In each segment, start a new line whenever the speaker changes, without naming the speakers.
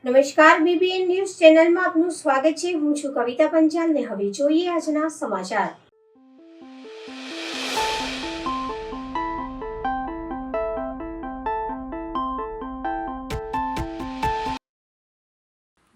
નમસ્કાર, BBN news ચેનલમાં આપનું સ્વાગત છે. હું છું કવિતા પંચાલ ને હવે જોઈએ આજના સમાચાર.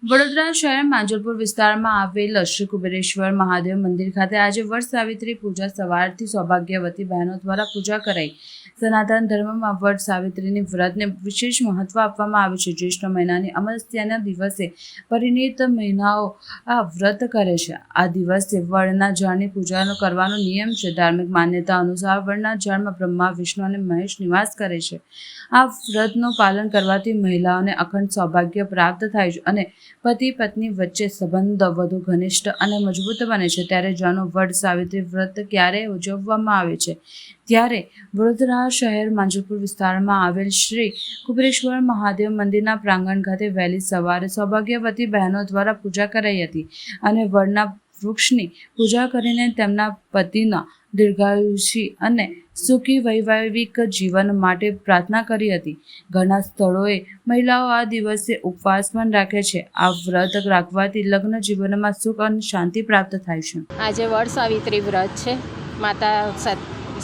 વડોદરા શહેર માંજલપુર વિસ્તારમાં આવેલ શ્રી કુબેરેશ્વર મહાદેવ મંદિર ખાતે આજે વડ સાવિત્રી પૂજા સવારથી સૌભાગ્યવતી બહેનો દ્વારા પૂજા કરાઈ. સનાતન ધર્મમાં વડ સાવિત્રીની વ્રતને વિશેષ મહત્વ આપવામાં આવે છે. જ્યેષ્ઠ મહિનાની અમાવસ્યાના દિવસે પરિણીત મહિલાઓ આ વ્રત કરે છે. આ દિવસે વડના ઝાડની પૂજા કરવાનો નિયમ છે. ધાર્મિક માન્યતા અનુસાર વડના ઝાડમાં બ્રહ્મા, વિષ્ણુ અને મહેશ નિવાસ કરે છે. આ વ્રતનું પાલન કરવાથી મહિલાઓને અખંડ સૌભાગ્ય પ્રાપ્ત થાય છે અને પતિ પત્ની વચ્ચે સંબંધ વધુ ઘનિષ્ઠ અને મજબૂત બને છે. ત્યારે જાણો વડ સાવિત્રી વ્રત ક્યારે ઉજવવામાં આવે છે. ત્યારે વડોદરા શહેર માંજલપુર વિસ્તારમાં આવેલ શ્રી કુબેરેશ્વર મહાદેવ મંદિરના પ્રાંગણ ખાતે વહેલી સવારે સૌભાગ્યવતી બહેનો દ્વારા પૂજા કરાઈ હતી અને વડના વૃક્ષની પૂજા કરીને તેમના પતિના દીર્ઘાયુષી અને સુખી વૈવાહિક જીવન માટે પ્રાર્થના કરી હતી. ઘણા સ્થળોએ મહિલાઓ આ દિવસે ઉપવાસ પણ રાખે છે. આ વ્રત રાખવાથી લગ્ન જીવનમાં સુખ અને શાંતિ પ્રાપ્ત થાય છે.
આજે વડ સાવિત્રી વ્રત છે. માતા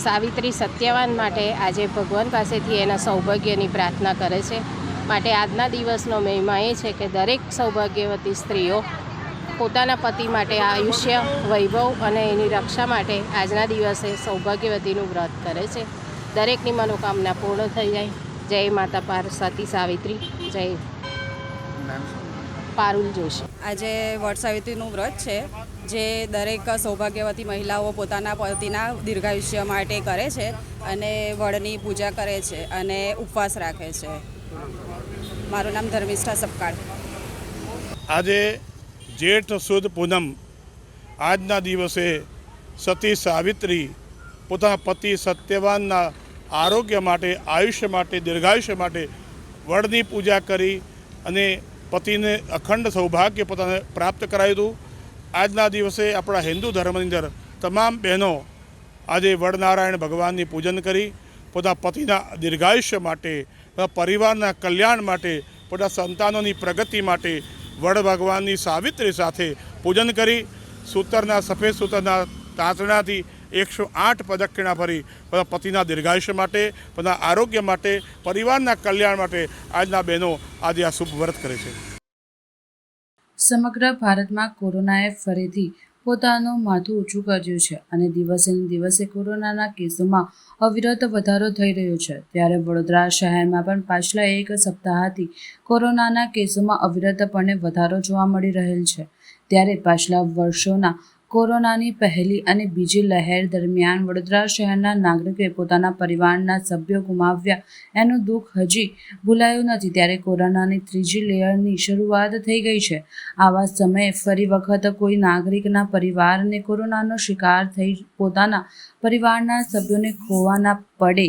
સાવિત્રી સત્યવાન માટે આજે ભગવાન પાસેથી એના સૌભાગ્યની પ્રાર્થના કરે છે. માટે આજના દિવસનો મહિમા એ છે કે દરેક સૌભાગ્યવતી સ્ત્રીઓ પોતાના પતિ માટે આયુષ્ય, વૈભવ અને એની રક્ષા માટે આજના દિવસે સૌભાગ્યવતીનું વ્રત કરે છે. દરેકની મનોકામના પૂર્ણ થઈ જાય. જય માતા સતી સાવિત્રી. જય પારુલ જોશી.
આજે વડ સાવિત્રીનું વ્રત છે જે દરેક સૌભાગ્યવતી મહિલાઓ પોતાના પતિના દીર્ઘાયુષ્ય માટે કરે છે અને વડની પૂજા કરે છે અને ઉપવાસ રાખે છે. મારું નામ ધર્મિષ્ઠા સપકાળ.
આજે જેઠ સુદ પૂનમ, આજના દિવસે સતી સાવિત્રી પોતાના પતિ સત્યવાનના આરોગ્ય માટે, આયુષ્ય માટે, દીર્ઘાયુષ્ય માટે વડની પૂજા કરી અને પતિને અખંડ સૌભાગ્ય પોતાને પ્રાપ્ત કરાવ્યું હતું. આજના દિવસે આપણા હિન્દુ ધર્મની અંદર તમામ બહેનો આજે વડનારાયણ ભગવાનની પૂજન કરી પોતાના પતિના દીર્ઘાયુષ્ય માટે, પોતાના પરિવારના કલ્યાણ માટે, પોતાના સંતાનોની પ્રગતિ માટે વડ ભગવાનની સાવિત્રી સાથે પૂજન કરી સફેદ સૂતરના તાંતણાથી 108 પ્રદક્ષિણા ફરી પતિના દીર્ઘાયુષ્ય માટે, પોતાના આરોગ્ય માટે, પરિવારના કલ્યાણ માટે આજના બહેનો આજે આ શુભ વ્રત કરે છે.
સમગ્ર ભારતમાં કોરોનાએ ફરીથી પોતાનું માથું ઊંચું કર્યું છે અને દિવસે ને દિવસે કોરોનાના કેસોમાં અવિરત વધારો થઈ રહ્યો છે. ત્યારે વડોદરા શહેરમાં પણ પાછલા એક સપ્તાહથી કોરોનાના કેસોમાં અવિરતપણે વધારો જોવા મળી રહેલ છે. ત્યારે પાછલા વર્ષોના કોરોનાની પહેલી અને બીજી લહેર દરમિયાન વડોદરા શહેરના નાગરિકોએ પોતાના પરિવારના સભ્યો ગુમાવ્યા એનું દુઃખ હજી ભૂલાયું નથી. ત્યારે કોરોનાની ત્રીજી લહેરની શરૂઆત થઈ ગઈ છે. આવા સમયે ફરી વખત કોઈ નાગરિકના પરિવારને કોરોનાનો શિકાર થઈ પોતાના પરિવારના સભ્યોને ખોવાના પડે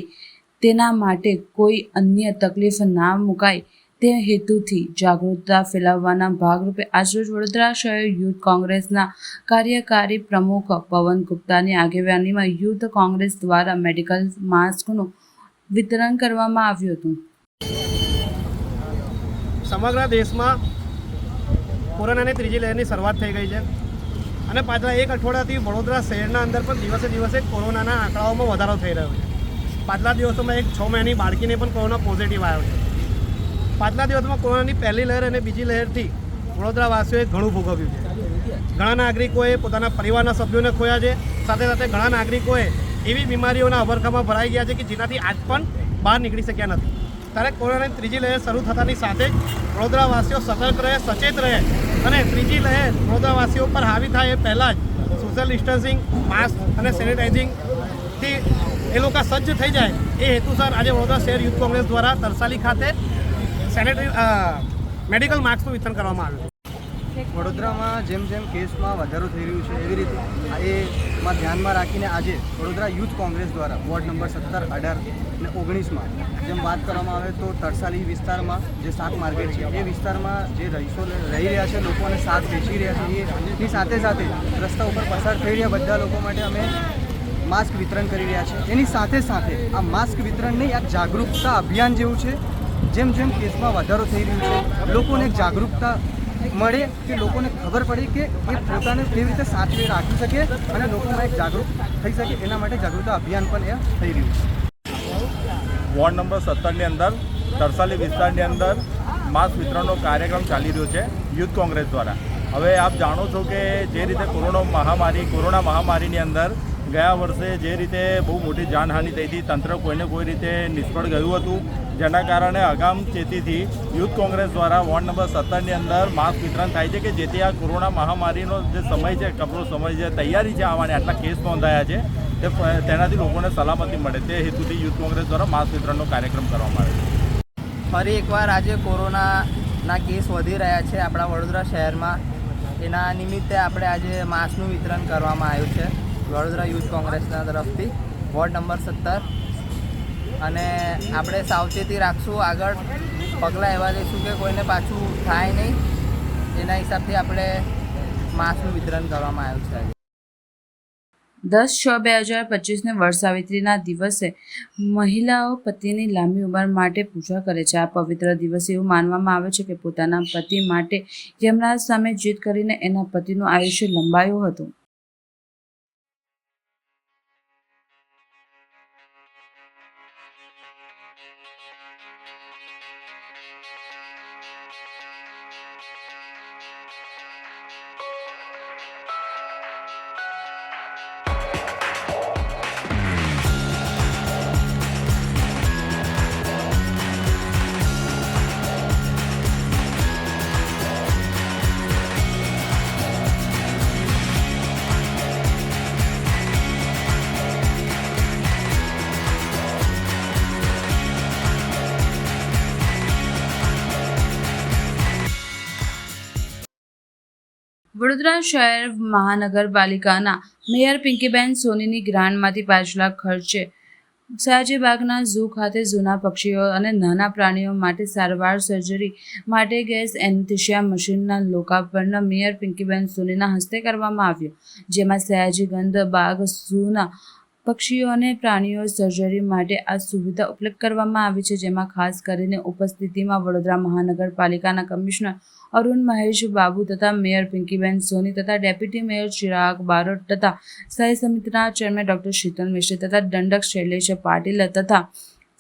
તેના માટે કોઈ અન્ય તકલીફ ના મુકાય તે હેતુથી જાગૃતતા ફેલાવવાના ભાગરૂપે આજરોજ વડોદરા શહેર યુથ કોંગ્રેસના કાર્યકારી પ્રમુખ પવન ગુપ્તાની આગેવાનીમાં યુથ કોંગ્રેસ દ્વારા મેડિકલ માસ્કનું વિતરણ કરવામાં આવ્યું હતું.
સમગ્ર દેશમાં કોરોનાની ત્રીજી લહેરની શરૂઆત થઈ ગઈ છે અને પાછલા એક અઠવાડિયાથી વડોદરા શહેરના અંદર પણ દિવસે દિવસે કોરોનાના આંકડાઓમાં વધારો થઈ રહ્યો છે. પાછલા દિવસોમાં એક 6 મહિનાની બાળકીને પણ કોરોના પોઝિટિવ આવ્યો છે. પાછલા દિવસમાં કોરોનાની પહેલી લહેર અને બીજી લહેરથી વડોદરાવાસીઓએ ઘણું ભોગવ્યું છે. ઘણા નાગરિકોએ પોતાના પરિવારના સભ્યોને ખોયા છે. સાથે સાથે ઘણા નાગરિકોએ એવી બીમારીઓના અભરખામાં ભરાઈ ગયા છે કે જેનાથી આજ પણ બહાર નીકળી શક્યા નથી. ત્યારે કોરોનાની ત્રીજી લહેર શરૂ થતાની સાથે જ વડોદરાવાસીઓ સતર્ક રહે, સચેત રહે અને ત્રીજી લહેર વડોદરાવાસીઓ પર હાવી થાય એ પહેલાં જ સોશિયલ ડિસ્ટન્સિંગ, માસ્ક અને સેનિટાઇઝિંગથી એ લોકો સજ્જ થઈ જાય એ હેતુસર આજે વડોદરા શહેર યુથ કોંગ્રેસ દ્વારા તરસાલી ખાતે મેડિકલ માસ્કનું વિતરણ કરવામાં આવ્યું.
વડોદરામાં જેમ જેમ કેસમાં વધારો થઈ રહ્યું છે એવી રીતે એમાં ધ્યાનમાં રાખીને આજે વડોદરા યુથ કોંગ્રેસ દ્વારા વોર્ડ નંબર 17, 18 અને 19માં જેમ વાત કરવામાં આવે તો તરસાલી વિસ્તારમાં જે શાક માર્કેટ છે એ વિસ્તારમાં જે રહીશો રહી રહ્યા છે, લોકોને શાક વેચી રહ્યા છે, એની સાથે સાથે રસ્તા ઉપર પસાર થઈ રહ્યા બધા લોકો માટે અમે માસ્ક વિતરણ કરી રહ્યા છે. એની સાથે સાથે આ માસ્ક વિતરણ નહીં, આ જાગૃતતા અભિયાન જેવું છે જેમ જેમ કેસમાં વધારો થઈ રહ્યો છે લોકોને એક જાગૃતતા મળે કે લોકોને ખબર પડે કે એ પોતાને કેવી રીતે સાચવી રાખી શકે અને લોકોમાં એક જાગૃત થઈ શકે, એના માટે જાગૃતતા અભિયાન પણ એ થઈ રહ્યું છે.
વોર્ડ નંબર 17ની અંદર તરસાલી વિસ્તારની અંદર માસ્ક વિતરણનો કાર્યક્રમ ચાલી રહ્યો છે યુથ કોંગ્રેસ દ્વારા. હવે આપ જાણો છો કે જે રીતે કોરોના મહામારીની અંદર ગયા વર્ષે જે રીતે બહુ મોટી જાનહાનિ થઈ હતી, તંત્ર કોઈને કોઈ રીતે નિષ્ફળ ગયું હતું, જેના કારણે અગામચેતીથી યુથ કોંગ્રેસ દ્વારા વોર્ડ નંબર 17ની અંદર માસ્ક વિતરણ થાય છે કે જેથી આ કોરોના મહામારીનો જે સમય છે, કપરો સમય છે, તૈયારી છે આવવાની, આટલા કેસ નોંધાયા છે, તેનાથી લોકોને સલામતી મળે તે હેતુથી યુથ કોંગ્રેસ દ્વારા માસ્ક વિતરણનો કાર્યક્રમ કરવામાં આવે છે.
ફરી એકવાર આજે કોરોનાના કેસ વધી રહ્યા છે આપણા વડોદરા શહેરમાં. એના નિમિત્તે આપણે આજે માસ્કનું વિતરણ કરવામાં આવ્યું છે વડોદરા યુથ કોંગ્રેસના તરફથી વોર્ડ નંબર 17. અને આપણે સાવચેતી રાખશું, આગળ પગલાં એવા લઈશું કે કોઈને પાછું થાય નહીં. એના હિસાબથી આપણે માસ્કનું વિતરણ કરવામાં આવ્યું છે.
10/6/2025ને વડસાવિત્રીના દિવસે મહિલાઓ પતિની લાંબી ઉંમર માટે પૂજા કરે છે. આ પવિત્ર દિવસે એવું માનવામાં આવે છે કે પોતાના પતિ માટે યમરાજ સામે જીત કરીને એના પતિનું આયુષ્ય લંબાયું હતું. વડોદરા શહેર મહાનગરપાલિકાના મેયર પિંકીબેન સોનીની ગ્રાન્ટમાંથી 5 લાખ ખર્ચે સયાજીબાગના ઝૂ ખાતે જૂના પક્ષીઓ અને નાના પ્રાણીઓ માટે સારવાર સર્જરી માટે ગેસ એનેસ્થેસિયા મશીનના લોકાર્પણ મેયર પિંકીબેન સોનીના હસ્તે કરવામાં આવ્યું, જેમાં સયાજીગંજ બાગ ઝૂના પક્ષીઓ અને પ્રાણીઓ સર્જરી માટે આ સુવિધા ઉપલબ્ધ કરવામાં આવી છે, જેમાં ખાસ કરીને ઉપસ્થિતિમાં વડોદરા મહાનગરપાલિકાના કમિશનર અરુણ મહેશ બાબુ તથા મેયર પિંકીબેન સોની તથા ડેપ્યુટી મેયર ચિરાગ બારોટ તથા સ્થાયી સમિતિના ચેરમેન ડૉક્ટર શીતલ મિશ્રી તથા દંડક શૈલેષ પાટીલ તથા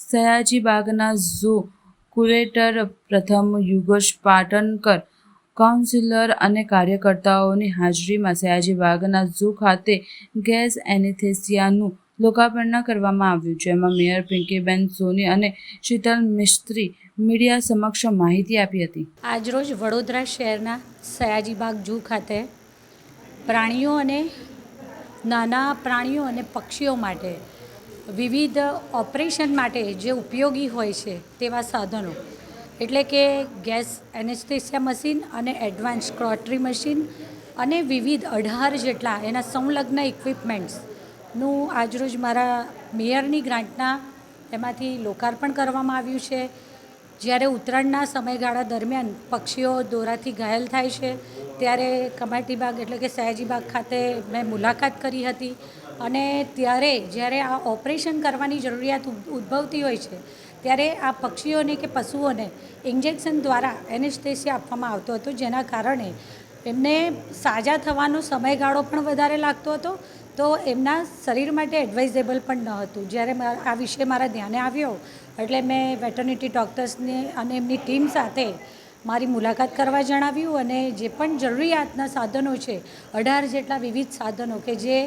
સયાજીબાગના ઝૂ ક્યુરેટર પ્રથમ યુગેશ પાટણકર, કાઉન્સિલર અને કાર્યકર્તાઓની હાજરીમાં સયાજીબાગના ઝૂ ખાતે ગેસ એનેસ્થેસિયાનું લોકાર્પણ કરવામાં આવ્યું, જેમાં મેયર પિંકીબેન સોની અને શીતલ મિસ્ત્રી મીડિયા સમક્ષ માહિતી આપી હતી.
આજરોજ વડોદરા શહેરના સયાજીબાગ ઝૂ ખાતે પ્રાણીઓ અને નાના પ્રાણીઓ અને પક્ષીઓ માટે વિવિધ ઓપરેશન માટે જે ઉપયોગી હોય છે તેવા સાધનો, એટલે કે ગેસ એનેસ્થેસિયા મશીન અને એડવાન્સ ક્રોટરી મશીન અને વિવિધ 18 જેટલા એના સંલગ્ન ઇક્વિપમેન્ટ્સનું આજરોજ મારા મેયરની ગ્રાન્ટના એમાંથી લોકાર્પણ કરવામાં આવ્યું છે. જ્યારે ઉત્તરાયણના સમયગાળા દરમિયાન પક્ષીઓ દોરાથી ઘાયલ થાય છે ત્યારે કમાટીબાગ એટલે કે સયાજીબાગ ખાતે મેં મુલાકાત કરી હતી અને ત્યારે જ્યારે આ ઓપરેશન કરવાની જરૂરિયાત ઉદ્ભવતી હોય છે ત્યારે આ પક્ષીઓને કે પશુઓને ઇન્જેક્શન દ્વારા એનેસ્થેસિયા આપવામાં આવતો હતો, જેના કારણે એમને સાજા થવાનો સમયગાળો પણ વધારે લાગતો હતો, તો એમના શરીર માટે એડવાઇઝેબલ પણ ન હતું. જ્યારે આ વિષય મારા ધ્યાને આવ્યો એટલે મેં વેટરનિટી ડૉક્ટર્સને અને એમની ટીમ સાથે મારી મુલાકાત કરવા જણાવ્યું અને જે પણ જરૂરિયાતના સાધનો છે 18 જેટલા વિવિધ સાધનો કે જે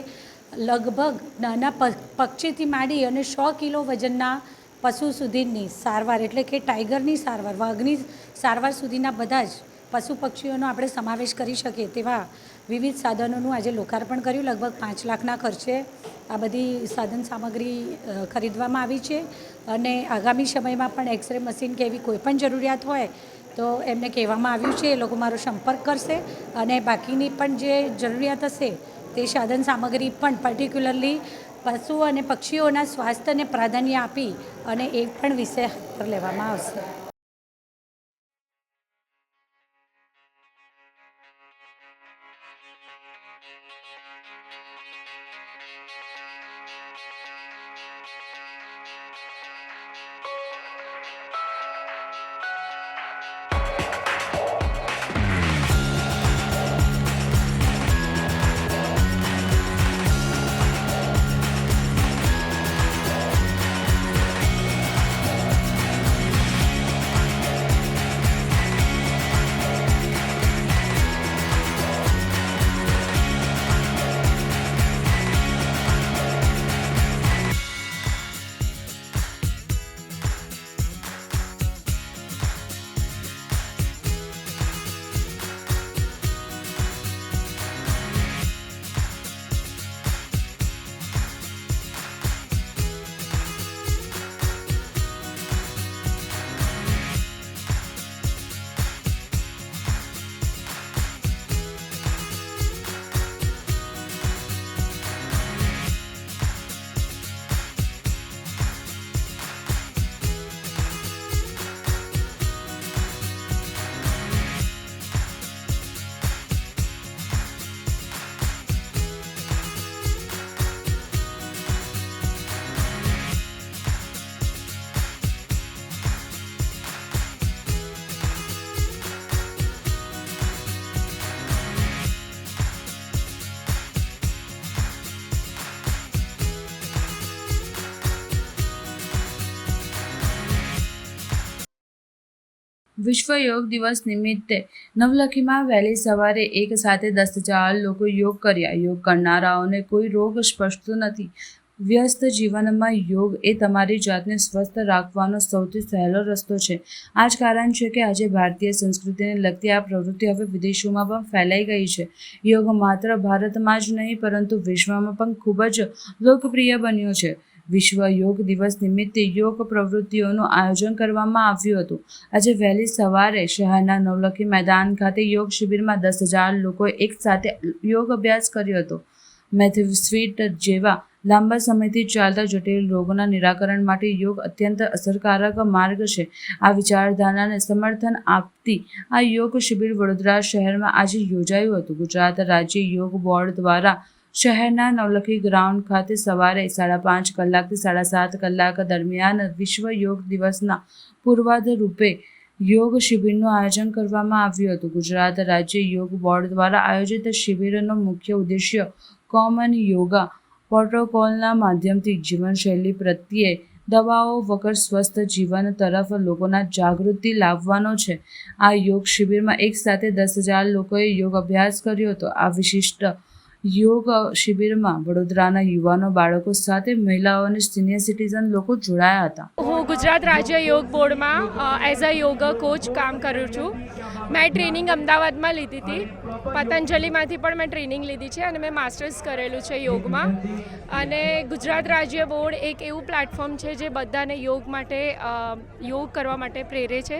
લગભગ નાના પક્ષીથી માંડી અને 100 કિલો વજનના પશુ સુધીની સારવાર એટલે કે ટાઈગરની સારવાર, વાઘની સારવાર સુધીના બધા જ પશુ પક્ષીઓનો આપણે સમાવેશ કરી શકીએ તેવા વિવિધ સાધનોનું આજે લોકાર્પણ કર્યું. લગભગ 5 લાખના ખર્ચે આ બધી સાધન સામગ્રી ખરીદવામાં આવી છે અને આગામી સમયમાં પણ એક્સરે મશીન કે એવી કોઈ પણ જરૂરિયાત હોય તો એમને કહેવામાં આવ્યું છે, એ લોકો મારો સંપર્ક કરશે અને બાકીની પણ જે જરૂરિયાત હશે તે સાધન સામગ્રી પણ પર્ટિક્યુલરલી પશુઓ અને પક્ષીઓના સ્વાસ્થ્યને પ્રાધાન્ય આપી અને એ પણ વિષય પર લેવામાં આવશે.
વિશ્વ યોગ દિવસ નિમિત્તે નવલખીમાં વહેલી સવારે એક સાથે 10,000 લોકો યોગ કર્યા. યોગ કરનારાઓને કોઈ રોગ સ્પર્શતો નથી. વ્યસ્ત જીવનમાં યોગ એ તમારી જાતને સ્વસ્થ રાખવાનો સૌથી સહેલો રસ્તો છે. આ જ કારણ છે કે આજે ભારતીય સંસ્કૃતિને લગતી આ પ્રવૃત્તિ હવે વિદેશોમાં પણ ફેલાઈ ગઈ છે. યોગ માત્ર ભારતમાં જ નહીં પરંતુ વિશ્વમાં પણ ખૂબ જ લોકપ્રિય બન્યો છે. વિશ્વ યોગ દિવસ નિમિત્તે યોગ પ્રવૃત્તિઓનું આયોજન કરવામાં આવ્યું હતું. આજે વહેલી સવારે શહેરના નવલખી મેદાન ખાતે યોગ શિબિરમાં 10,000 લોકોએ એકસાથે યોગ અભ્યાસ કર્યો હતો. મેથ્યુ સ્વીટ જેવા લાંબા સમયથી ચાલતા જટિલ રોગોના નિરાકરણ માટે યોગ અત્યંત અસરકારક માર્ગ છે. આ વિચારધારાને સમર્થન આપતી આ યોગ શિબિર વડોદરા શહેરમાં આજે યોજાયું હતું. ગુજરાત રાજ્ય યોગ બોર્ડ દ્વારા શહેરના નવલખી ગ્રાઉન્ડ ખાતે સવારે 5:30 કલાકથી 7:30 કલાક દરમિયાન વિશ્વ યોગ દિવસના પૂર્વાધ રૂપે યોગ શિબિરનું આયોજન કરવામાં આવ્યું હતું. ગુજરાત રાજ્ય યોગ બોર્ડ દ્વારા આયોજિત શિબિરનો મુખ્ય ઉદ્દેશ્ય કોમન યોગા પ્રોટોકોલના માધ્યમથી જીવનશૈલી પ્રત્યે દવાઓ વગર સ્વસ્થ જીવન તરફ લોકોના જાગૃતિ લાવવાનો છે. આ યોગ શિબિરમાં એકસાથે 10,000 લોકોએ યોગ અભ્યાસ કર્યો હતો. આ વિશિષ્ટ યોગ શિબિરમાં વડોદરાના યુવાનો, બાળકો સાથે મહિલાઓ અને સિનિયર સિટીઝન લોકો જોડાયા હતા.
હું ગુજરાત રાજ્ય યોગ બોર્ડમાં એઝ અ યોગા કોચ કામ કરું છું. મેં ટ્રેનિંગ અમદાવાદમાં લીધી હતી. પતંજલિમાંથી પણ મેં ટ્રેનિંગ લીધી છે અને મેં માસ્ટર્સ કરેલું છે યોગમાં. અને ગુજરાત રાજ્ય બોર્ડ એક એવું પ્લેટફોર્મ છે જે બધાને યોગ માટે યોગ કરવા માટે પ્રેરે છે.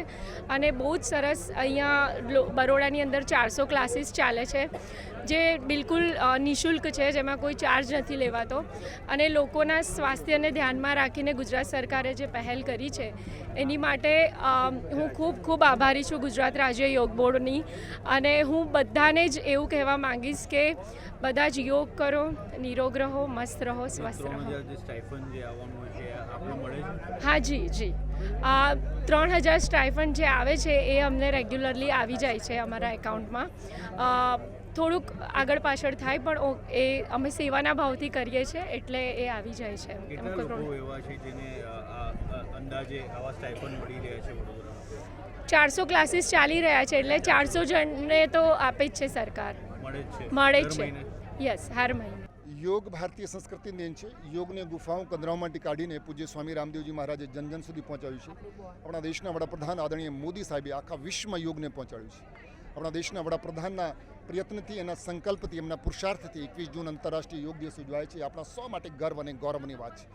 અને બહુ જ સરસ અહીંયા બરોડાની અંદર 400 ક્લાસીસ ચાલે છે જે બિલકુલ નિઃશુલ્ક છે, જેમાં કોઈ ચાર્જ નથી લેવાતો. અને લોકોના સ્વાસ્થ્યને ધ્યાનમાં રાખીને ગુજરાત સરકારે જે પહેલ કરી છે એની માટે હું ખૂબ ખૂબ આભારી છું ગુજરાત રાજ્ય યોગ બોર્ડની. અને હું બધાને જ એવું કહેવા માંગીશ કે બધા જ યોગ કરો, નિરોગ રહો, મસ્ત રહો, સ્વસ્થ રહો. હા જી 3,000 સ્ટાઇફન્ડ જે આવે છે એ અમને રેગ્યુલરલી આવી જાય છે અમારા એકાઉન્ટમાં. થોડુંક આગળ પાછળ થાય પણ એ અમે સેવાના ભાવથી કરીએ છીએ એટલે એ આવી જાય છે. 400 ક્લાસીસ ચાલી રહ્યા છે એટલે 400 જણને તો આપે જ છે સરકાર, મળે જ છે. યસ, હર મહિને.
યોગ ભારતીય સંસ્કૃતિની દેન છે. યોગને ગુફાઓ કંદરાઓમાંથી કાઢીને પૂજ્ય સ્વામી રામદેવજી મહારાજે જન સુધી પહોંચાડ્યું છે. આપણા દેશના વડાપ્રધાન આદરણીય મોદી સાહેબે આખા વિશ્વમાં યોગને પહોંચાડ્યું છે. આપણા દેશના વડાપ્રધાનના પ્રયત્નથી, એના સંકલ્પથી, એમના પુરુષાર્થથી 21 જૂન આંતરરાષ્ટ્રીય યોગ દિવસ ઉજવાય છે. આપણા સૌ માટે ગર્વ અને ગૌરવની વાત છે.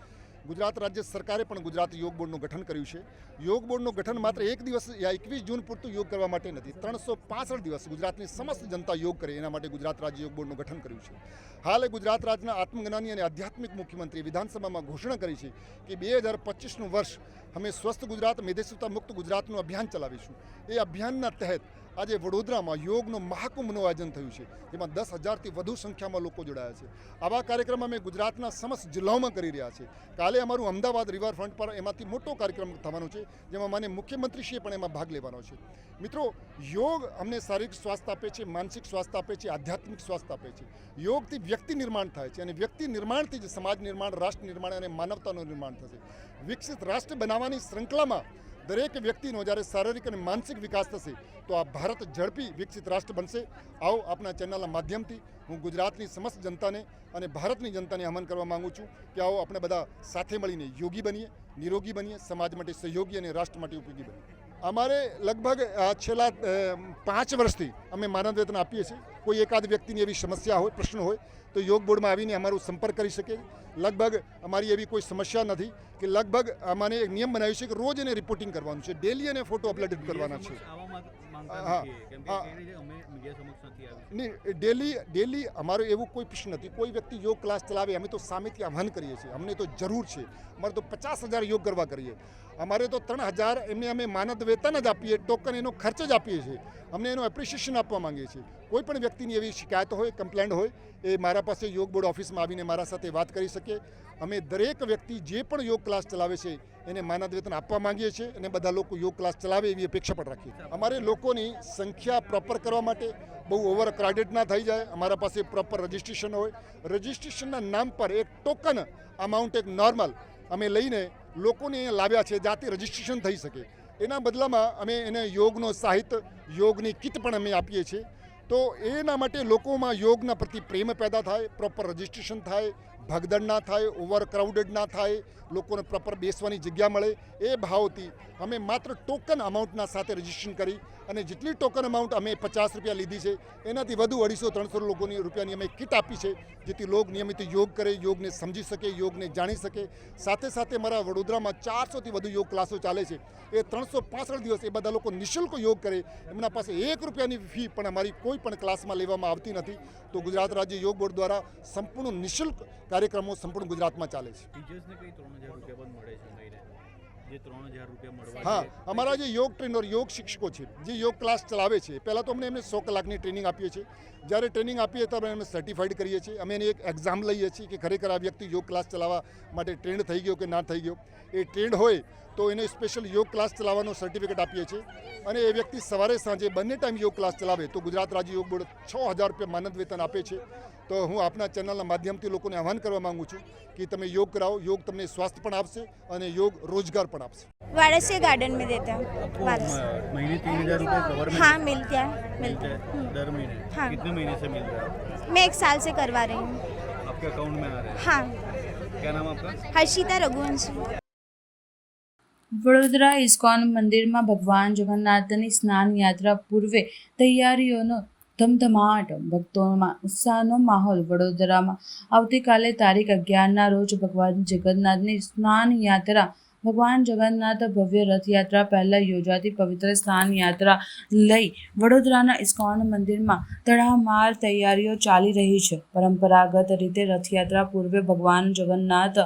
ગુજરાત રાજ્ય સરકારે પણ ગુજરાત યોગ બોર્ડનું ગઠન કર્યું છે. યોગ બોર્ડનું ગઠન માત્ર એક દિવસ યા 21 જૂન પૂરતું યોગ કરવા માટે નથી. 365 દિવસ ગુજરાતની સમસ્ત જનતા યોગ કરે એના માટે ગુજરાત રાજ્ય યોગ બોર્ડનું ગઠન કર્યું છે. હાલે ગુજરાત રાજ્યના આત્મજ્ઞાની અને આધ્યાત્મિક મુખ્યમંત્રી વિધાનસભામાં ઘોષણા કરી છે કે 2025નું વર્ષ અમે સ્વસ્થ ગુજરાત, મેદેસ્વીતા મુક્ત ગુજરાતનું અભિયાન ચલાવીશું. એ અભિયાનના તહેત આજે વડોદરામાં યોગનો મહાકુંભનું આયોજન થયું છે, જેમાં 10,000થી વધુ સંખ્યામાં લોકો જોડાયા છે. આવા કાર્યક્રમ અમે ગુજરાતના સમસ્ત જિલ્લાઓમાં કરી રહ્યા છે. કાલે અમારું અમદાવાદ રિવરફ્રન્ટ પર એમાંથી મોટો કાર્યક્રમ થવાનો છે, જેમાં માન્ય મુખ્યમંત્રીશ્રીએ પણ એમાં ભાગ લેવાનો છે. મિત્રો, યોગ અમને શારીરિક સ્વાસ્થ્ય આપે છે, માનસિક સ્વાસ્થ્ય આપે છે, આધ્યાત્મિક સ્વાસ્થ્ય આપે છે. યોગથી વ્યક્તિ નિર્માણ થાય છે અને વ્યક્તિ નિર્માણથી જ સમાજ નિર્માણ, રાષ્ટ્ર નિર્માણ અને માનવતાનું નિર્માણ થશે. વિકસિત રાષ્ટ્ર બનાવવાની શ્રૃંખલામાં દરેક વ્યક્તિનો જ્યારે શારીરિક અને માનસિક વિકાસ થશે તો આ ભારત ઝડપી વિકસિત રાષ્ટ્ર બનશે. આવો આપણા ચેનલના માધ્યમથી હું ગુજરાતની સમસ્ત જનતાને અને ભારતની જનતાને આહ્વાન કરવા માગું છું કે આવો આપણે બધા સાથે મળીને યોગી બનીએ, નિરોગી બનીએ, સમાજ માટે સહયોગી અને રાષ્ટ્ર માટે ઉપયોગી બનીએ. અમારે લગભગ છેલ્લા 5 વર્ષથી અમે માનદ વેતન આપીએ છીએ. કોઈ એકાદ વ્યક્તિની એવી સમસ્યા હોય, પ્રશ્ન હોય તો યોગ બોર્ડમાં આવીને અમારો સંપર્ક કરી શકે. લગભગ અમારી એવી કોઈ સમસ્યા નથી કે લગભગ અમારે એક નિયમ બનાવ્યો છે કે રોજ એને રિપોર્ટિંગ કરવાનું છે, ડેલી એને ફોટો અપલોડ કરવાના છે. નહીં, ડેલી અમારો એવું કોઈ પ્રશ્ન નથી. કોઈ વ્યક્તિ યોગ ક્લાસ ચલાવે અમે તો સામેથી આહ્વાન કરીએ છીએ. અમને તો જરૂર છે. અમારે તો 50,000 યોગ કરવા કરીએ. અમારે તો 3,000 એમને અમે માનદ વેતન જ આપીએ, ટોકન એનો ખર્ચ જ આપીએ છીએ. અમને એનું એપ્રિશિએશન આપવા માંગીએ છીએ. કોઈ પણ વ્યક્તિની એવી શિકાયત હોય, કમ્પ્લેન્ટ હોય, એ મારા પાસે યોગ બોર્ડ ઓફિસમાં આવીને મારા સાથે વાત કરી શકે. અમે દરેક વ્યક્તિ જે પણ યોગ ક્લાસ ચલાવે છે એને માનદ વેતન આપવા માંગીએ છીએ અને બધા લોકો યોગ ક્લાસ ચલાવે એવી અપેક્ષા પણ રાખીએ. અમારે લોકોની સંખ્યા પ્રોપર કરવા માટે બહુ ઓવર ક્રાઉડેડ ના થઈ જાય, અમારા પાસે પ્રોપર રજિસ્ટ્રેશન હોય. રજિસ્ટ્રેશનના નામ પર એક ટોકન અમાઉન્ટ, એક નોર્મલ અમે લઈને લોકોને અહીંયા લાવ્યા છે, જાતે રજિસ્ટ્રેશન થઈ શકે. એના બદલામાં અમે એને યોગનો સાહિત્ય, યોગની કિટ પણ અમે આપીએ છીએ. તો એના માટે લોકોમાં યોગના પ્રતિ પ્રેમ પેદા થાય, પ્રોપર રજિસ્ટ્રેશન થાય, ભગદડ ના થાય, ઓવર ક્રાઉડેડ ના થાય, લોકોને પ્રોપર બેસવાની જગ્યા મળે, એ ભાવથી અમે માત્ર ટોકન અમાઉન્ટના સાથે રજિસ્ટ્રેશન કરી અને જેટલી ટોકન અમાઉન્ટ અમે 50 રૂપિયા લીધી છે એનાથી વધુ 250-300 લોકોની રૂપિયાની અમે કિટ આપી છે, જેથી લોક નિયમિત યોગ કરે, યોગને સમજી શકે, યોગને જાણી શકે. સાથે સાથે મારા વડોદરામાં 400થી વધુ યોગ ક્લાસો ચાલે છે. એ 365 દિવસ એ બધા લોકો નિઃશુલ્ક યોગ કરે. એમના પાસે 1 રૂપિયાની ફી પણ અમારી કોઈ પણ ક્લાસમાં લેવામાં આવતી નથી. તો ગુજરાત રાજ્ય યોગ બોર્ડ દ્વારા સંપૂર્ણ નિઃશુલ્ક કાર્યક્રમો સંપૂર્ણ ગુજરાતમાં ચાલે છે. હા, અમારા જે યોગ ટ્રેનર, યોગ શિક્ષકો છે, જે યોગ ક્લાસ ચલાવે છે, પહેલાં તો અમને 100 કલાકની ટ્રેનિંગ આપીએ છીએ. જ્યારે ટ્રેનિંગ આપીએ ત્યારે અમે સર્ટિફાઈડ કરીએ છીએ. અમે એની એક એક્ઝામ લઈએ છીએ કે ખરેખર આ વ્યક્તિ યોગ ક્લાસ ચલાવવા માટે ટ્રેન્ડ થઈ ગયો કે ના થઈ ગયો. એ ટ્રેન્ડ હોય તો એને સ્પેશિયલ યોગ ક્લાસ ચલાવવાનો સર્ટિફિકેટ આપીએ છીએ. અને એ વ્યક્તિ સવારે સાંજે બંને ટાઈમ યોગ ક્લાસ ચલાવે તો ગુજરાત રાજ્ય યોગ બોર્ડ 6000 રૂપિયા માનદ વેતન આપે છે. તો હું આપના ચેનલના માધ્યમથી લોકોને આહ્વાન કરવા માગું છું कि તમે યોગ कराओ. યોગ તમને સ્વાસ્થ્ય પણ આપશે અને યોગ રોજगार પણ આપશે.
वाराणसी गार्डन में देते हैं.
महीने 3000 रुपये कवर में
हाँ मिलते हैं
दर महीने.
हाँ.
कितने महीने से मिल रहा है?
मैं 1 साल से करवा रही हूँ.
आपके अकाउंट में आ रहा है?
हाँ.
क्या नाम आपका?
हर्षिता रघुवंशी.
વડોદરા ઇસ્કોન મંદિરમાં ભગવાન જગન્નાથની સ્નાન યાત્રા પૂર્વે તૈયારીઓનો ધમધમાટ, ભક્તોમાં ઉત્સાહનો માહોલ. વડોદરામાં આવતીકાલે તારીખ 11ના રોજ ભગવાન જગન્નાથની સ્નાન યાત્રા, ભગવાન જગન્નાથ ભવ્ય રથયાત્રા પહેલાં યોજાતી પવિત્ર સ્નાન યાત્રા લઈ વડોદરાના ઇસ્કોન મંદિરમાં તડામાર તૈયારીઓ ચાલી રહી છે. પરંપરાગત રીતે રથયાત્રા પૂર્વે ભગવાન જગન્નાથ,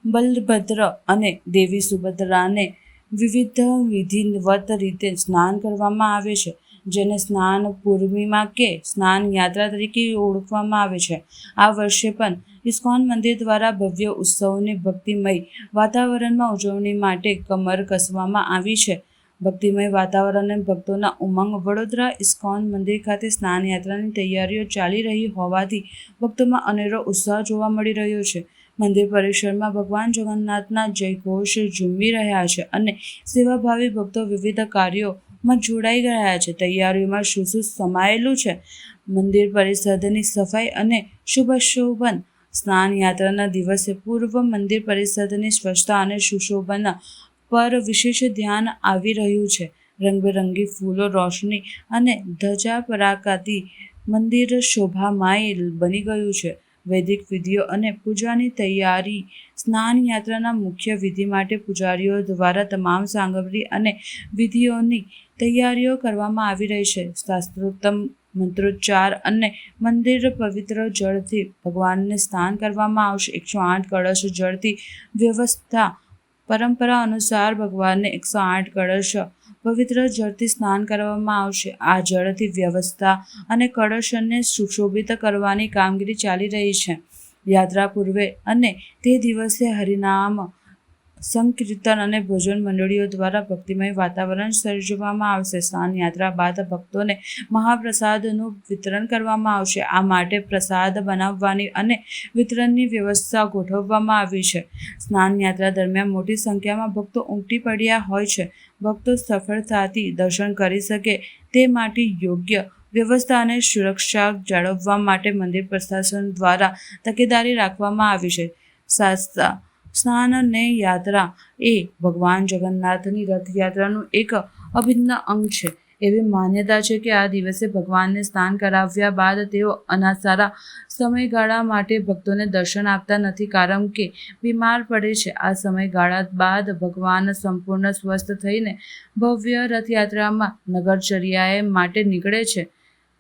બલભદ્ર અને દેવી સુભદ્રાને વિવિધ વિધિવત રીતે સ્નાન કરવામાં આવે છે, જેને સ્નાન પૂર્ણિમા કે સ્નાન યાત્રા તરીકે ઓળખવામાં આવે છે. આ વર્ષે પણ ઇસ્કોન મંદિર દ્વારા ભવ્ય ઉત્સવની ભક્તિમય વાતાવરણમાં ઉજવણી માટે કમર કસવામાં આવી છે. ભક્તિમય વાતાવરણ અને ભક્તોના ઉમંગ. વડોદરા ઇસ્કોન મંદિર ખાતે સ્નાન યાત્રાની તૈયારીઓ ચાલી રહી હોવાથી ભક્તોમાં અનેરો ઉત્સાહ જોવા મળી રહ્યો છે. મંદિર પરિસરમાં ભગવાન જગન્નાથના જયઘોષ ઝૂમી રહ્યા છે અને સેવાભાવી ભક્તો વિવિધ કાર્યોમાં જોડાઈ રહ્યા છે. તૈયારીઓમાં શું શું સમાયેલું છે? મંદિર પરિસરની સફાઈ અને શુભશોભન. સ્નાન યાત્રાના દિવસે પૂર્વ મંદિર પરિસરની સ્વચ્છતા અને સુશોભન પર વિશેષ ધ્યાન આવી રહ્યું છે. રંગબેરંગી ફૂલો, રોશની અને ધજા પરાકાથી મંદિર શોભામય બની ગયું છે. વૈદિક વિધિઓ અને પૂજાની તૈયારી. સ્નાન યાત્રાના મુખ્ય વિધિ માટે પૂજારીઓ દ્વારા તમામ સામગ્રી અને વિધિઓની તૈયારીઓ કરવામાં આવી રહી છે. શાસ્ત્રોક્ત મંત્રોચ્ચાર અને મંદિર પવિત્ર જળથી ભગવાનને સ્નાન કરવામાં આવશે. 108 કળશ જળથી વ્યવસ્થા. પરંપરા અનુસાર ભગવાનને 108 કળશ પવિત્ર જળથી સ્નાન કરવામાં આવશે. આ જળથી વ્યવસ્થા અને કળશને સુશોભિત કરવાની કામગીરી ચાલી રહી છે. યાત્રા પૂર્વે અને તે દિવસે હરિનામ સંકીર્તન અને ભજન મંડળીઓ દ્વારા ભક્તિમય વાતાવરણ સર્જવામાં આવશે. સ્નાન યાત્રા બાદ ભક્તોને મહાપ્રસાદનું વિતરણ કરવામાં આવશે. આ માટે પ્રસાદ બનાવવાની અને વિતરણની વ્યવસ્થા ગોઠવવામાં આવી છે. સ્નાન યાત્રા દરમિયાન મોટી સંખ્યામાં ભક્તો ઉમટી પડ્યા હોય છે. ભક્તો સફળતાથી દર્શન કરી શકે તે માટે યોગ્ય વ્યવસ્થા અને સુરક્ષા જાળવવા માટે મંદિર પ્રશાસન દ્વારા તકેદારી રાખવામાં આવી છે. સ્નાન અને યાત્રા એ ભગવાન જગન્નાથની રથયાત્રાનું એક અભિન્ન અંગ છે. એવી માન્યતા છે કે આ દિવસે ભગવાનને સ્નાન કરાવ્યા બાદ તેઓ અનાસારા સમયગાળા માટે ભક્તોને દર્શન આપતા નથી, કારણ કે બીમાર પડે છે. આ સમયગાળા બાદ ભગવાન સંપૂર્ણ સ્વસ્થ થઈને ભવ્ય રથયાત્રામાં નગરચર્યાએ માટે નીકળે છે.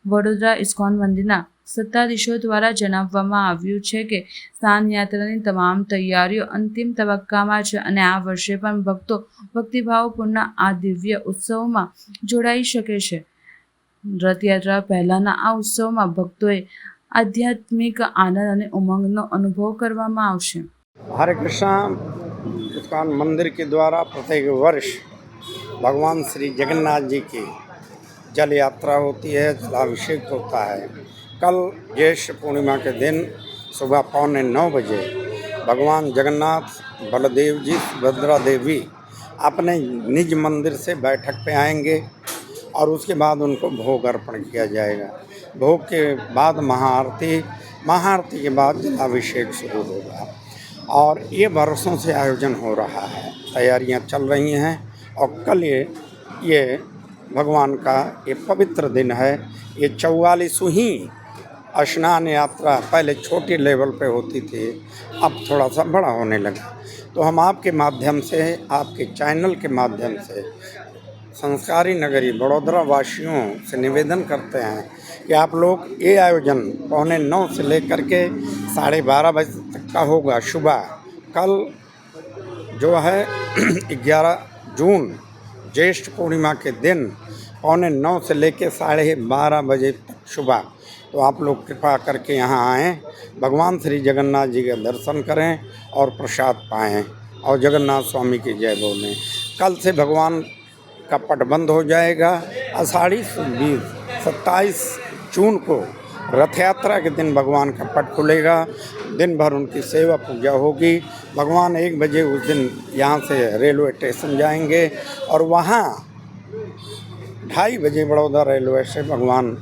વડોદરા ઇસ્કોન મંદિરના સત્તાધીશો દ્વારા જણાવવામાં આવ્યું છે કે સ્નાન યાત્રાની તમામ તૈયારીઓ અંતિમ તબક્કામાં છે અને આ વર્ષે પણ ભક્તો ભક્તિભાવપૂર્ણ આ દિવ્ય ઉત્સવમાં જોડાઈ શકે છે. રથયાત્રા પહેલાંના આ ઉત્સવમાં ભક્તોએ આધ્યાત્મિક આનંદ અને ઉમંગનો અનુભવ કરવામાં આવશે.
हरे कृष्ण. इस्कॉन मंदिर के द्वारा प्रत्येक वर्ष भगवान श्री जगन्नाथ जी की जल यात्रा होती है, जलाभिषेक होता है. कल ज्येष्ठ पूर्णिमा के दिन सुबह 8:45 बजे भगवान जगन्नाथ, बलदेव जी, सुभद्रा देवी अपने निज मंदिर से बैठक पे आएंगे और उसके बाद उनको भोग अर्पण किया जाएगा। भोग के बाद महाआरती के बाद जलाभिषेक शुरू होगा और ये बरसों से आयोजन हो रहा है, तैयारियां चल रही हैं और कल ये भगवान का ये पवित्र दिन है। ये 44वीं स्नान यात्रा पहले छोटी लेवल पे होती थी, अब थोड़ा सा बड़ा होने लगा। तो हम आपके माध्यम से, आपके चैनल के माध्यम से संस्कारी नगरी बड़ौदा वासियों से निवेदन करते हैं कि आप लोग ये आयोजन 8:45 से लेकर के 12:30 बजे तक का होगा। सुबह कल जो है 11 जून ज्येष्ठ पूर्णिमा के दिन 8:45 से लेकर 12:30 बजे तक सुबह। तो आप लोग कृपा करके यहाँ आएँ, भगवान श्री जगन्नाथ जी का दर्शन करें और प्रसाद पाएँ और जगन्नाथ स्वामी की जय बोलें। कल से भगवान का पट बंद हो जाएगा। आषाढ़ी 27 जून को रथ यात्रा के दिन भगवान का पट खुलेगा। दिन भर उनकी सेवा पूजा होगी। भगवान 1 बजे उस दिन यहाँ से रेलवे स्टेशन जाएंगे और वहाँ 2:30 बजे बड़ौदा रेलवे से भगवान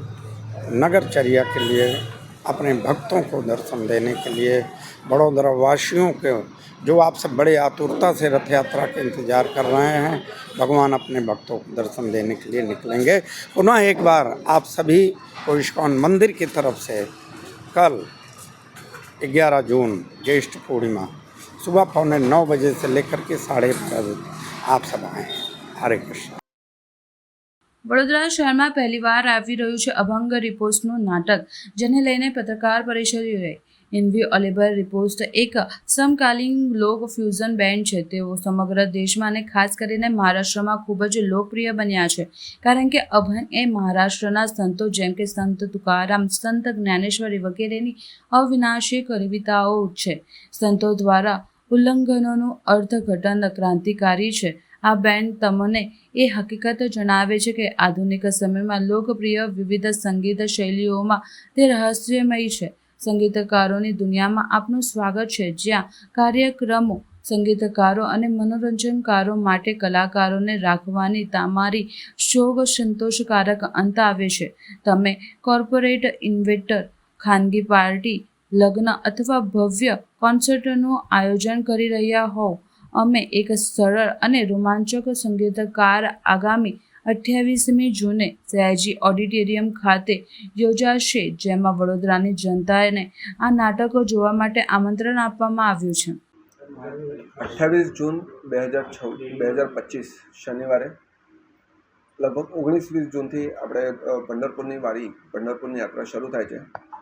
नगरचर्या के लिए अपने भक्तों को दर्शन देने के लिए, बड़ौदा वासियों के जो आपसे बड़े आतुरता से रथ यात्रा के इंतज़ार कर रहे हैं, भगवान अपने भक्तों को दर्शन देने के लिए निकलेंगे। पुनः एक बार आप सभी को इस्कॉन मंदिर की तरफ से कल 11 जून ज्येष्ठ पूर्णिमा सुबह 8:45 बजे से लेकर के 12:30 बजे आप सब आएँ। हरे कृष्ण।
વડોદરા શહેરમાં પહેલીવાર આવી રહ્યું છે અભંગ રિપોસ્ટનું નાટક, જેને લઈને પત્રકાર પરિષદ યોજાઈ। ઇન્વી ઓલિવર રિપોસ્ટ એક સમકાલીન લોક ફ્યુઝન બેન્ડ છે। તેઓ સમગ્ર દેશમાં અને ખાસ કરીને મહારાષ્ટ્રમાં ખૂબ જ લોકપ્રિય બન્યા છે, કારણ કે અભંગ એ મહારાષ્ટ્રના સંતો જેમ કે સંત તુકારામ, સંત જ્ઞાનેશ્વરી વગેરેની અવિનાશી કવિતાઓ છે। સંતો દ્વારા ઉલ્લંઘનોનું અર્થઘટન ક્રાંતિકારી છે। આ બેન્ડ તમને એ હકીકત જણાવે છે કે આધુનિક સમયમાં લોકપ્રિય વિવિધ સંગીત શૈલીઓમાં તે રહસ્યમય છે। સંગીતકારોની દુનિયામાં આપનું સ્વાગત છે, જ્યાં કાર્યક્રમો સંગીતકારો અને મનોરંજનકારો માટે કલાકારોને રાખવાની તમારી શોખ સંતોષકારક અંત આવે છે। તમે કોર્પોરેટ ઇવેન્ટ, ખાનગી પાર્ટી, લગ્ન અથવા ભવ્ય કોન્સર્ટનું આયોજન કરી રહ્યા હોવ, અમે એક સરળ અને રોમાંચક સંગીતકાર આગામી 28મી જૂને સયાજી ઓડિટોરિયમ ખાતે યોજાશે, જેમાં વડોદરાની જનતાને આ નાટકો જોવા માટે આમંત્રણ આપવામાં આવ્યું છે।
28 જૂન 2025 શનિવારે લગભગ 19-20 જૂનથી આપણે પંઢરપુરની યાત્રા શરૂ થાય છે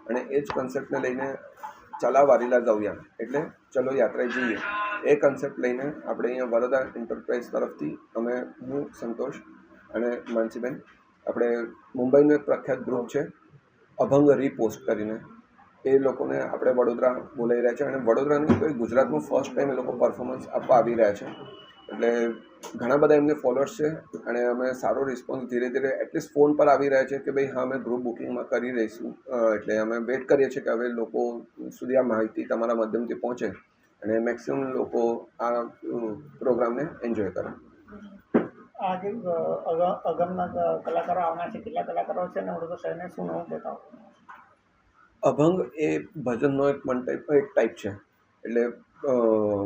અને એ જ કન્સેપ્ટને લઈને ચલા વારીલા જાઉયા એટલે ચલો યાત્રાએ જઈએ એ કન્સેપ્ટ લઈને આપણે અહીંયા વડોદરા એન્ટરપ્રાઇઝ તરફથી અમે, હું, સંતોષ અને માનસીબેન, આપણે મુંબઈનું એક પ્રખ્યાત ગ્રુપ છે અભંગ રીપોસ્ટ કરીને, એ લોકોને આપણે વડોદરા બોલાવી રહ્યા છે અને વડોદરાનું કોઈ ગુજરાતનું ફર્સ્ટ ટાઈમ એ લોકો પરફોર્મન્સ આપવા આવી રહ્યા છે। એટલે ઘણા બધા એમને ફોલોઅર્સ છે અને અમે સારો રિસ્પોન્સ ધીરે ધીરે એટલીસ્ટ ફોન પર આવી રહ્યા છે કે ભાઈ હા અમે ગ્રુપ બુકિંગમાં કરી રહીશું। એટલે અમે વેઇટ કરીએ છીએ કે હવે લોકો સુધી આ માહિતી તમારા માધ્યમથી પહોંચે અને મેક્સિમમ લોકો આ પ્રોગ્રામને એન્જોય કરે।
આજે અગમના કલાકારો આવવાના છે, કેટલા કલાકારો છે અને વડોદરા શહેરને શું નવું દેખાવ?
અભંગ એ ભજનનો એક ટાઈપ છે। એટલે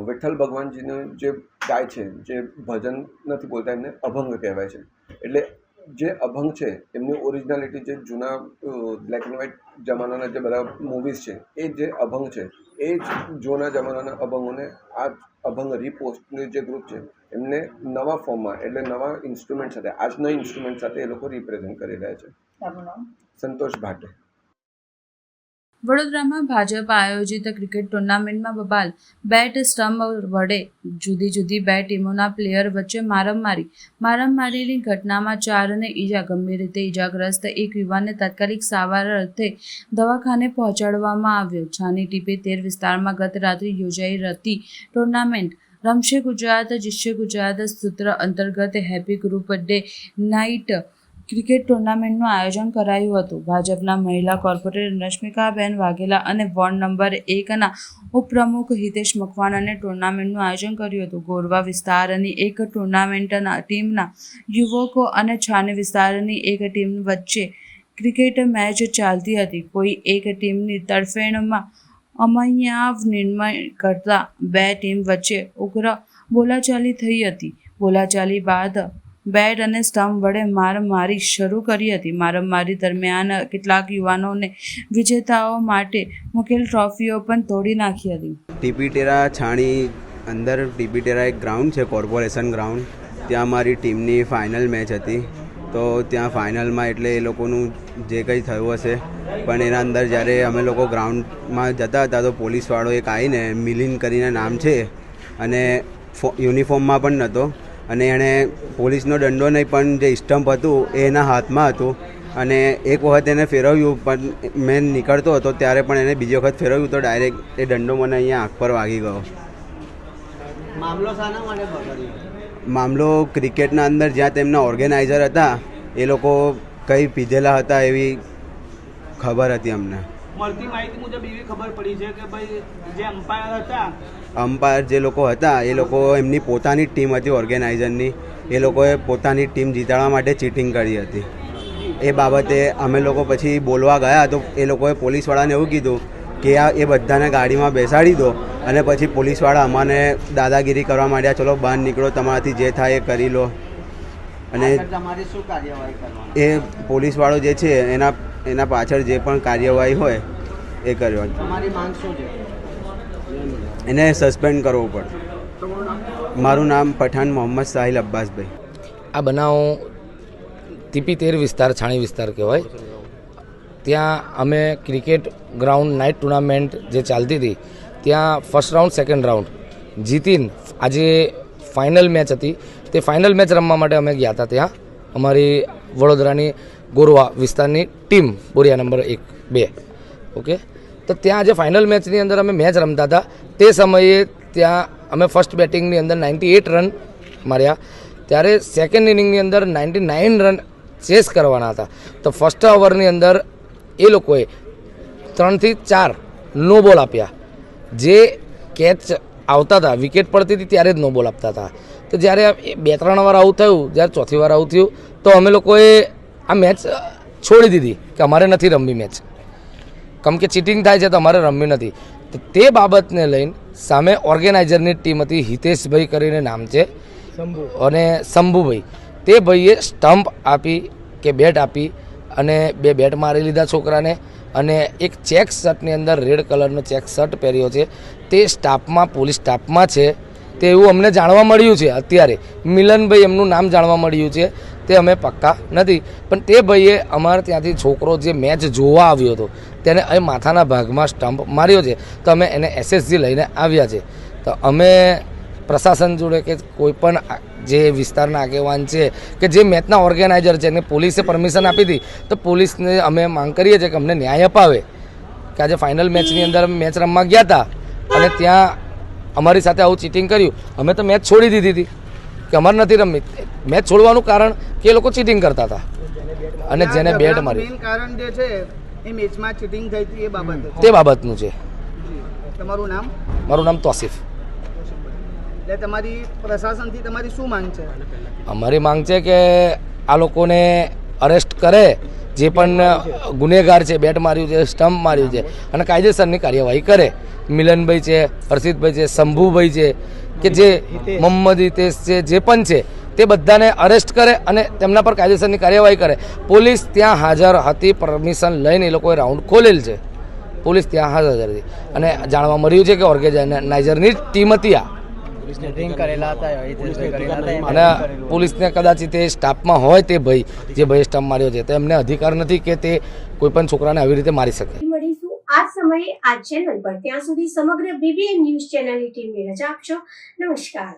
વિઠ્ઠલ ભગવાનજીનું જે ગાય છે, જે ભજન નથી બોલતા, એમને અભંગ કહેવાય છે। એટલે જે અભંગ છે એમની ઓરિજિનાલિટી જે જૂના બ્લેક એન્ડ વ્હાઇટ જમાનાના જે બધા મૂવીઝ છે એ જે અભંગ છે એ જ જૂના જમાનાના અભંગોને આ અભંગ રીપોસ્ટનું જે ગ્રુપ છે એમને નવા ફોર્મમાં એટલે નવા ઇન્સ્ટ્રુમેન્ટ સાથે, આજના ઇન્સ્ટ્રુમેન્ટ સાથે એ લોકો રિપ્રેઝેન્ટ કરી રહ્યા છે। સંતોષ ભાટે।
વડોદરામાં ભાજપ આયોજિત ક્રિકેટ ટુર્નામેન્ટમાં બબાલ, બેટ સ્ટમ્પ વડે જુદી જુદી 2 ટીમોના પ્લેયર વચ્ચે મારામારીની ઘટનામાં 4ને ઈજા, ગંભીર રીતે ઈજાગ્રસ્ત એક યુવાનને તાત્કાલિક સારવાર અર્થે દવાખાને પહોંચાડવામાં આવ્યો। છાની ટીપે 13 વિસ્તારમાં ગત રાત્રે યોજાઈ હતી ટુર્નામેન્ટ રમશે ગુજરાત જીતશે ગુજરાત સૂત્ર અંતર્ગત happy group day night cricket ટુર્નામેન્ટનું આયોજન કરાયું હતું. ભાજપના મહિલા કોર્પોરેટર રશ્મિકાબેન વાઘેલા અને વોર્ડ નંબર 1ના ઉપપ્રમુખ હિતેશ મકવાણાને ટુર્નામેન્ટનું આયોજન કર્યું હતું. ગોરવા વિસ્તારની એક ટુર્નામેન્ટના ટીમના યુવકો અને છાણી વિસ્તારની એક ટીમ વચ્ચે ક્રિકેટ મેચ ચાલતી હતી. કોઈ એક ટીમની તરફેણમાં અમૈયાવ નિર્ણય કરતા બે ટીમ વચ્ચે ઉગ્ર બોલાચાલી થઈ હતી. બોલાચાલી બાદ બેટ અને સ્ટમ્પ વડે મારામારી શરૂ કરી હતી. મારામારી દરમિયાન કેટલાક યુવાનોને વિજેતાઓ માટે મુકેલ ટ્રોફીઓ પણ તોડી નાખી હતી.
ટીપીટેરા છાણી અંદર ટીપીટેરા એક ગ્રાઉન્ડ છે, કોર્પોરેશન ગ્રાઉન્ડ. ત્યાં અમારી ટીમની ફાઇનલ મેચ હતી. તો ત્યાં ફાઇનલમાં એટલે એ લોકોનું જે કંઈ થયું હશે, પણ એના અંદર જ્યારે અમે લોકો ગ્રાઉન્ડમાં જતા હતા તો પોલીસવાળો એક આવીને મિલિન કરીને નામ છે અને યુનિફોર્મમાં પણ નહોતો અને એણે પોલીસનો દંડો નહીં પણ જે સ્ટમ્પ હતું એ એના હાથમાં હતું અને એક વખત એને ફેરવ્યું, પણ મેં નીકળતો હતો ત્યારે પણ એને બીજી વખત ફેરવ્યું તો ડાયરેક્ટ એ દંડો મને અહીંયા આંખ પર વાગી ગયો.
મામલો શાના માટે બગડ્યો?
મામલો ક્રિકેટના અંદર જ્યાં તેમના ઓર્ગેનાઇઝર હતા એ લોકો કંઈ પીધેલા હતા એવી ખબર હતી અમને.
મળતી માહિતી મુજબ એવી ખબર પડી છે કે ભાઈ જે અમ્પાયર હતા,
અમ્પાયર જે લોકો હતા એ લોકો એમની પોતાની ટીમ હતી ઓર્ગેનાઇઝરની, એ લોકોએ પોતાની ટીમ જીતાડવા માટે ચીટિંગ કરી હતી. એ બાબતે અમે લોકો પછી બોલવા ગયા તો એ લોકોએ પોલીસવાળાને એવું કીધું કે એ બધાને ગાડીમાં બેસાડી દો અને પછી પોલીસવાળા અમને દાદાગીરી કરવા માંડ્યા, ચલો બહાર નીકળો, તમારાથી જે થાય એ કરી લો. અને
તમારી શું કાર્યવાહી કરવાની?
એ પોલીસવાળો જે છે એના પાછળ જે પણ કાર્યવાહી હોય એ કર્યો.
તમારી માંગ શું છે?
એને સસ્પેન્ડ કરવો પડે. મારું નામ પઠાણ મોહમ્મદ સાહિલ અબ્બાસભાઈ.
આ બનાવ ટીપીટેર વિસ્તાર, છાણી વિસ્તાર કહેવાય. ત્યાં અમે ક્રિકેટ ગ્રાઉન્ડ નાઇટ ટુર્નામેન્ટ જે ચાલતી હતી ત્યાં ફર્સ્ટ રાઉન્ડ, સેકન્ડ રાઉન્ડ જીતીને આજે ફાઇનલ મેચ હતી. તે ફાઇનલ મેચ રમવા માટે અમે ગયા હતા. ત્યાં અમારી વડોદરાની ગોરવા વિસ્તારની ટીમ, બોરિયા નંબર 1, 2, ઓકે. તો ત્યાં આજે ફાઇનલ મેચની અંદર અમે મેચ રમતા હતા. તે સમયે ત્યાં અમે ફર્સ્ટ બેટિંગની અંદર 98 રન માર્યા. ત્યારે સેકન્ડ ઇનિંગની અંદર 99 રન ચેસ કરવાના હતા. તો ફર્સ્ટ ઓવરની અંદર એ લોકોએ 3 થી 4 નો બોલ આપ્યા. જે કેચ આવતા હતા, વિકેટ પડતી હતી ત્યારે જ નો બોલ આપતા હતા. તો જ્યારે 2-3 વાર આઉટ થયું, જ્યારે ચોથી વાર આઉટ થયું તો અમે લોકોએ આ મેચ છોડી દીધી કે અમારે નથી રમવી મેચ, કેમ કે ચીટિંગ થાય છે તો અમારે રમવી નથી. તો તે બાબતને લઈને સામે ઓર્ગેનાઇઝરની ટીમ હતી, હિતેશભાઈ કરીને નામ છે અને શંભુભાઈ. તે ભાઈએ સ્ટમ્પ આપી કે બેટ આપી અને 2 બેટ મારી લીધા છોકરાને અને એક ચેક શર્ટની અંદર રેડ કલરનો ચેક શર્ટ પહેર્યો છે. તે સ્ટાફમાં, પોલીસ સ્ટાફમાં છે તે એવું અમને જાણવા મળ્યું છે. અત્યારે મિલનભાઈ એમનું નામ જાણવા મળ્યું છે, તે અમે પક્કા નથી. પણ તે ભાઈએ અમારે ત્યાંથી છોકરો જે મેચ જોવા આવ્યો હતો તેને અહીં માથાના ભાગમાં સ્ટમ્પ માર્યો છે. તો અમે એને એસએસજી લઈને આવ્યા છે. તો અમે પ્રશાસન જોડે કે કોઈ પણ જે વિસ્તારના આગેવાન છે કે જે મેચના ઓર્ગેનાઇઝર છે એને પોલીસે પરમિશન આપી હતી, તો પોલીસને અમે માંગ કરીએ છીએ કે અમને ન્યાય અપાવે. કે આજે ફાઇનલ મેચની અંદર અમે મેચ રમવા ગયા હતા અને ત્યાં અમારી સાથે આવું ચીટિંગ કર્યું. અમે તો મેચ છોડી દીધી હતી કે અમારે નથી રમવી. મેચ છોડવાનું કારણ કે એ લોકો ચીટિંગ કરતા હતા અને જેને બેટ મારી,
મેઇન કારણ જે છે એ મેચમાં ચીટિંગ થઈ હતી એ બાબત,
તે બાબતનું છે.
તમારું નામ?
મારું નામ તોસીફ.
એટલે તમારી પ્રશાસનથી તમારી શું માંગ છે?
અમારી માંગ છે કે આ લોકોને અરેસ્ટ કરે, જે પણ ગુનેગાર છે, બેટ માર્યું છે, સ્ટમ્પ માર્યું છે, અને કાયદેસરની કાર્યવાહી કરે. મિલનભાઈ છે, હર્ષિતભાઈ છે, શંભુભાઈ છે કે જે મોહમ્મદ હિતેશ છે, જે પણ છે તે બધાને અરેસ્ટ કરે અને તેમના પર કાયદેસરની કાર્યવાહી કરે. પોલીસ ત્યાં હાજર હતી, પરમિશન લઈને એ લોકોએ રાઉન્ડ ખોલેલ છે. પોલીસ ત્યાં હાજર હતી અને જાણવા મળ્યું છે કે ઓર્ગેનાઇઝરની ટીમ હતી આ, અને પોલીસને કદાચ તે સ્ટાફમાં હોય તે ભાઈ જે ભાઈ સ્ટમ્પ માર્યો છે તો એમને અધિકાર નથી કે તે કોઈ પણ છોકરાને આવી રીતે મારી શકે.
મળીશું આ સમયે આ ચેનલ પર. ત્યાં સુધી સમગ્ર BBN ન્યૂઝ ચેનલની ટીમને રજા આપશો. નમસ્કાર.